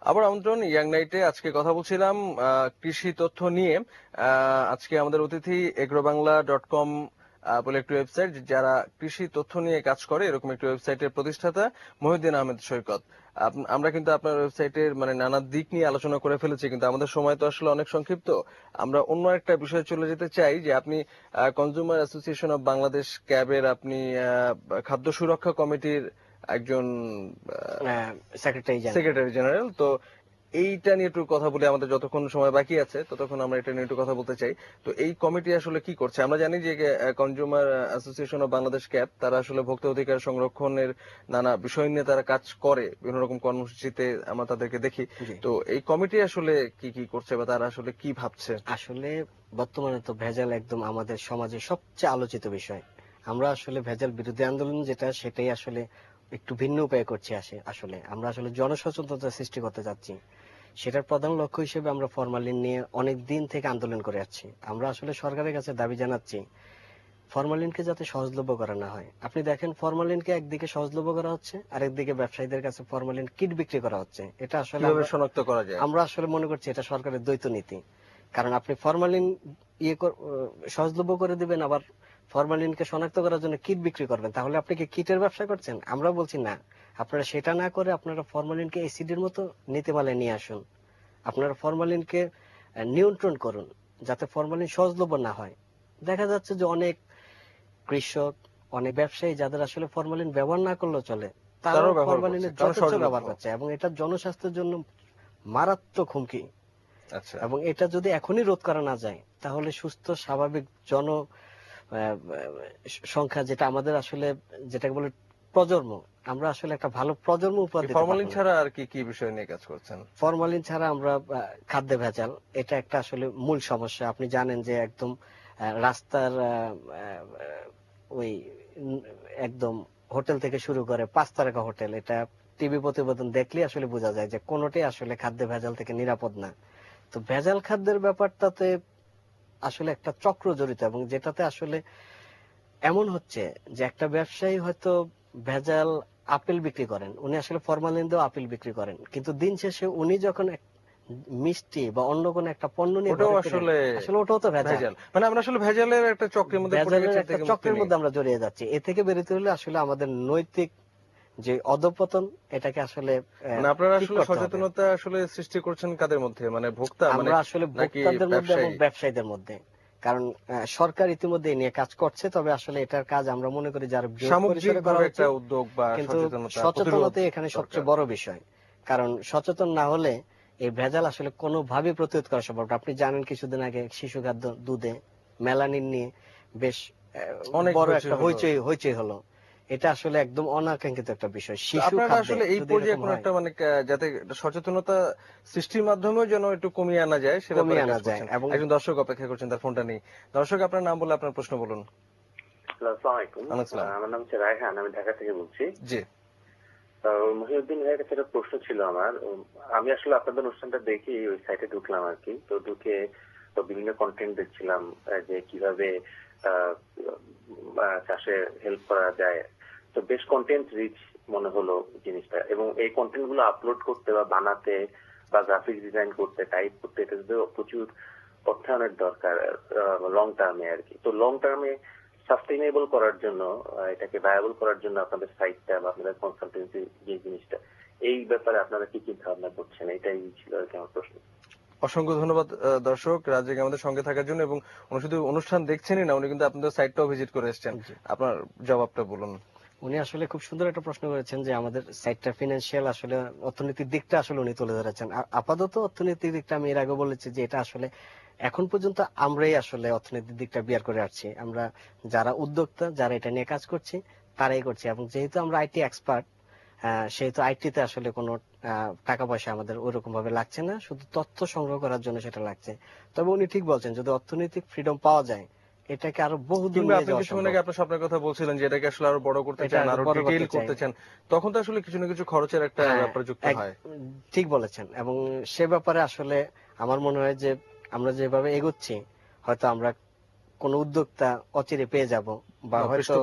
আবার আমন্ত্রণ ইয়াং নাইটে। আজকে কথা বলছিলাম কৃষি তথ্য নিয়ে। আজকে আমাদের অতিথি agrobangla.com বলে একটি ওয়েবসাইট, যারা কৃষি তথ্য নিয়ে কাজ করে এরকম একটি ওয়েবসাইটের প্রতিষ্ঠাতা মহিউদ্দিন আহমেদ সৈকত। আমরা কিন্তু আপনার ওয়েবসাইটের নানা দিক নিয়ে আলোচনা করে ফেলেছি, কিন্তু আমাদের সময় তো আসলে অনেক সংক্ষিপ্ত। আমরা অন্য একটা বিষয়ে চলে যেতে চাই যে আপনি কনজিউমার অ্যাসোসিয়েশন অফ বাংলাদেশ ক্যাবের আপনি খাদ্য সুরক্ষা কমিটির একজন সেক্রেটারি জেনারেল। তো এইটা নিয়ে একটু কথা বলি, আমাদের যতক্ষণ সময় বাকি আছে ততক্ষণ আমরা এটা নিয়ে একটু কথা বলতে চাই। তো এই কমিটি আসলে কি করছে? আমরা জানি যে consumer association of Bangladesh cab, তারা আসলে ভোক্তা অধিকার সংরক্ষণের নানা বিষয় নিয়ে তারা কাজ করে, বিভিন্ন রকম কর্মসূচিতে আমরা তাদেরকে দেখি। তো এই কমিটি আসলে কি কি করছে বা তারা আসলে কি ভাবছে? আসলে বর্তমানে তো ভেজাল একদম আমাদের সমাজে সবচেয়ে আলোচিত বিষয়। আমরা আসলে ভেজাল বিরোধী আন্দোলন যেটা, সেটাই আসলে একটু ভিন্ন উপায়ে করছি। আসলে আমরা আসলে জনসচেতনতা সৃষ্টি করতে যাচ্ছি। সেটার প্রধান লক্ষ্য হিসেবে আমরা ফরমালিন নিয়ে অনেক দিন থেকে আন্দোলন করে যাচ্ছি। আমরা আসলে সরকারের কাছে দাবি জানাচ্ছি ফরমালিনকে যাতে সহজলভ্য করা না হয়। আপনি দেখেন, ফরমালিনকে একদিকে সহজলভ্য করা হচ্ছে, আরেকদিকে ব্যবসায়ীদের কাছে ফরমালিন কিট বিক্রি করা হচ্ছে। এটা আসলে শনাক্ত করা যায়? আমরা আসলে মনে করছি এটা সরকারের দ্বৈত নীতি। কারণ আপনি ফরমালিন সহজলভ্য করে দিবেন, আবার ফরমালিনকে শনাক্ত করার জন্য কিট বিক্রি করবেন, তাহলে আপনি কি কিটের ব্যবসা করছেন? আমরা বলছি না, আপনারা সেটা না করে আপনারা ফরমালিনকে এসিডের মতো নীতিমালায় নিয়ে আসুন। আপনারা ফরমালিনকে নিয়ন্ত্রণ করুন যাতে ফরমালিন সহজলভ্য না হয়। দেখা যাচ্ছে যে অনেক কৃষক, অনেক ব্যবসায়ী যাদের আসলে ফরমালিন ব্যবহার না করলেও চলে, তারাও ফরমালিনের যথেষ্ট ব্যবহার করছে, এবং এটা জনস্বাস্থ্যের জন্য মারাত্মক হুমকি। আচ্ছা। এবং এটা যদি এখনই রোধ করা না যায়, তাহলে সুস্থ স্বাভাবিক সংখ্যা, যেটা আমাদের আসলে যেটাকে বলে প্রজন্ম, আমরা আসলে একটা ভালো প্রজন্ম উপহার দিতে পারবো না। ফরমালিন ছাড়া আর কি কি বিষয় নিয়ে কাজ করছেন? ফরমালিন ছাড়া আমরা খাদ্যে ভেজাল, এটা একটা আসলে মূল সমস্যা। আপনি জানেন যে একদম রাস্তার ওই একদম হোটেল থেকে শুরু করে 5 তারকা হোটেল, এটা টিভি প্রতিবেদন দেখলে আসলে বোঝা যায় যে কোনোটাই আসলে খাদ্যে ভেজাল থেকে নিরাপদ না। তো ভেজাল খাদ্যের ব্যাপারটাতে আসলে একটা চক্র জড়িত, এবং যেটাতে আসলে এমন হচ্ছে যে একটা ব্যবসায়ী হয়তো ভেজাল আপেল বিক্রি করেন, উনি আসলে ফরমালিন দিয়ে আপেল বিক্রি করেন, কিন্তু দিন শেষে উনি যখন মিষ্টি বা অন্য কোন একটা পণ্য নিয়ে ওটাও ওটাও তো ভেজাল। আমরা আসলে ভেজালের একটা চক্রের মধ্যে আমরা জড়িয়ে যাচ্ছি। এ থেকে বেরোতে হলে আসলে আমাদের নৈতিক যে অধঃপতন, এটাকে আসলে আপনারা আসলে সচেতনতা আসলে সৃষ্টি করছেন কাদের মধ্যে? ভোক্তা, আমরা আসলে ভোক্তাদের মধ্যে এবং ব্যবসায়ীদের মধ্যে। কারণ সরকার ইতিমধ্যে নিয়ে কাজ করছে, তবে আসলে এটার কাজ আমরা মনে করি যারা সামগ্রিক ভাবে একটা উদ্যোগ বা সচেতনতা এখানে সবচেয়ে বড় বিষয়। কারণ সচেতন না হলে এই ভেজাল আসলে কোনোভাবে প্রতিরোধ করা সম্ভব না। আপনি জানেন, কিছুদিন আগে শিশু খাদ্য দুধে মেলানিন নিয়ে বেশ বড় একটা হইচই হলো। এটা আসলে একদম অনাকাঙ্ক্ষিত একটা বিষয়। শিশু খাদ্য আসলে এই পর্যায়ে কোন একটা যাতে সচেতনতা সৃষ্টির মাধ্যমেও যেন একটু কমিয়ে আনা যায়, সেটা কমিয়ে আনা যায়। এবং একজন দর্শক অপেক্ষা করছেন, তার ফোনটা নেই। দর্শক, আপনার নাম বলে আপনার প্রশ্ন বলুন। আসসালামু আলাইকুম। আমার নাম হচ্ছে রায়হান, আমি ঢাকা থেকে বলছি। জি। মহিউদ্দিন ভাইয়ের কাছে একটা প্রশ্ন ছিল আমার। আমি আসলে আপনাদের অনুষ্ঠানটা দেখি ওই সাইটে ঢুকলাম আর কি। তো ঢুকে বিভিন্ন কন্টেন্ট দেখছিলাম যে কিভাবে চাষে হেল্প করা যায়। তো বেশ কন্টেন্ট রিচ মনে হলো জিনিসটা, এবং এই কন্টেন্ট গুলো আপলোড করতে বা বানাতে বা গ্রাফিক্স ডিজাইন করতে, টাইপ করতে, এটা প্রচুর অর্থায়নের দরকার লং টার্মে আর কি। তো লং টার্মে সাস্টেইনেবল করার জন্য, এটাকে ভায়াবল করার জন্য আপনাদের সাইটটা বা আপনাদের কনসালটেন্সি যে জিনিসটা, এই ব্যাপারে আপনারা কি কি ধারণা করছেন, এটাই ছিল আর কি আমার প্রশ্ন। অসংখ্য ধন্যবাদ দর্শক রাজেক আমাদের সঙ্গে থাকার জন্য, এবং উনি শুধু অনুষ্ঠান দেখছেনই না, উনি কিন্তু আপনাদের সাইটটাও ভিজিট করে এসেছেন। আপনার জবাবটা বলুন। উনি আসলে খুব সুন্দর একটা প্রশ্ন করেছেন যে আমাদের সাইটটা ফিনান্সিয়াল, আসলে অর্থনৈতিক দিকটা আসলে উনি তুলে ধরেছেন। আপাতত অর্থনৈতিক দিকটা আমি এর আগে বলেছি যে এটা আসলে এখন পর্যন্ত আমরাই আসলে অর্থনৈতিক দিকটা বিয়ার করে আসছি। আমরা যারা উদ্যোক্তা, যারা এটা নিয়ে কাজ করছি, তারাই করছি। এবং যেহেতু আমরা আইটি এক্সপার্ট, সেহেতু আইটিতে আসলে কোনো টাকা পয়সা আমাদের ওইরকম ভাবে লাগছে না, শুধু তথ্য সংগ্রহ করার জন্য সেটা লাগছে। তবে উনি ঠিক বলছেন, যদি অর্থনৈতিক ফ্রিডম পাওয়া যায়, এটাকে আরো বহুদূর নিয়ে যাওয়া সম্ভব। আপনি স্বপ্নের কথা বলছিলেন যে এটাকে আসলে আরো বড় করতে চান, আরো ডিটেইল করতে চান, তখন তো আসলে কিছু না কিছু খরচের একটা ব্যাপার যুক্ত হয়। ঠিক বলেছেন। এবং সে ব্যাপারে আসলে আমার মনে হয় যে আমরা যেভাবে এগোচ্ছি, হয়তো আমরা কোন উদ্যোক্তা অচিরে পেয়ে যাব, বা হয়তো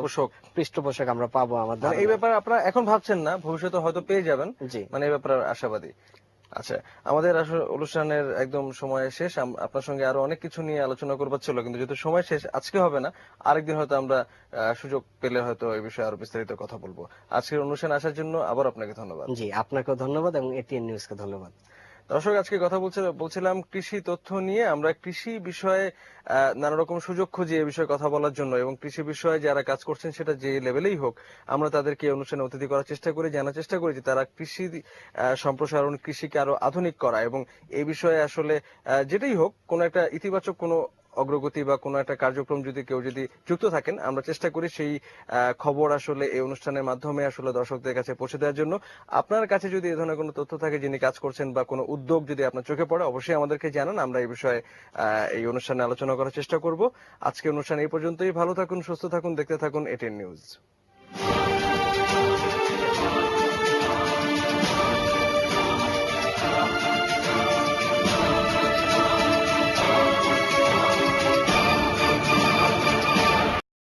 পৃষ্ঠপোষক আমরা পাবো। আমাদের এই ব্যাপারে আপনারা এখন ভাবছেন না, ভবিষ্যতে হয়তো পেয়ে যাবেন, এই ব্যাপারে আশাবাদী। আচ্ছা, আমাদের আসলে অনুষ্ঠানের একদম সময় শেষ। আপনার সঙ্গে আরো অনেক কিছু নিয়ে আলোচনা করবার ছিল, কিন্তু যেহেতু সময় শেষ, আজকে হবে না, আরেকদিন হয়তো আমরা সুযোগ পেলে হয়তো এই বিষয়ে আরো বিস্তারিত কথা বলবো। আজকের অনুষ্ঠানে আসার জন্য আবার আপনাকে ধন্যবাদ। জি, আপনাকেও ধন্যবাদ এবং এটিএন নিউজকে ধন্যবাদ। দর্শক, আজকে কথা বলছিলাম কৃষি তথ্য নিয়ে। আমরা কৃষি বিষয়ে নানা রকম সুযোগ খুঁজি এই বিষয়ে কথা বলার জন্য, এবং কৃষি বিষয়ে যারা কাজ করছেন সেটা যে লেভেলেই হোক, আমরা তাদেরকে এই অনুষ্ঠানে অতিথি করার চেষ্টা করি, জানার চেষ্টা করি যে তারা কৃষি সম্প্রসারণ, কৃষিকে আরো আধুনিক করা, এবং এই বিষয়ে আসলে যেটাই হোক, কোনো একটা ইতিবাচক কোনো অগ্রগতি বা কোনো একটা কার্যক্রম যদি কেউ যুক্ত থাকেন, আমরা চেষ্টা করি সেই খবর আসলে এই অনুষ্ঠানের মাধ্যমে আসলে দর্শকদের কাছে পৌঁছে দেওয়ার জন্য। আপনার কাছে যদি এই ধরনের কোনো তথ্য থাকে, যিনি কাজ করছেন, বা কোনো উদ্যোগ যদি আপনার চোখে পড়ে, অবশ্যই আমাদেরকে জানান। আমরা এই বিষয়ে এই অনুষ্ঠানে আলোচনা করার চেষ্টা করব। আজকে অনুষ্ঠান এই পর্যন্তই। ভালো থাকুন, সুস্থ থাকুন, দেখতে থাকুন এটিএন নিউজ।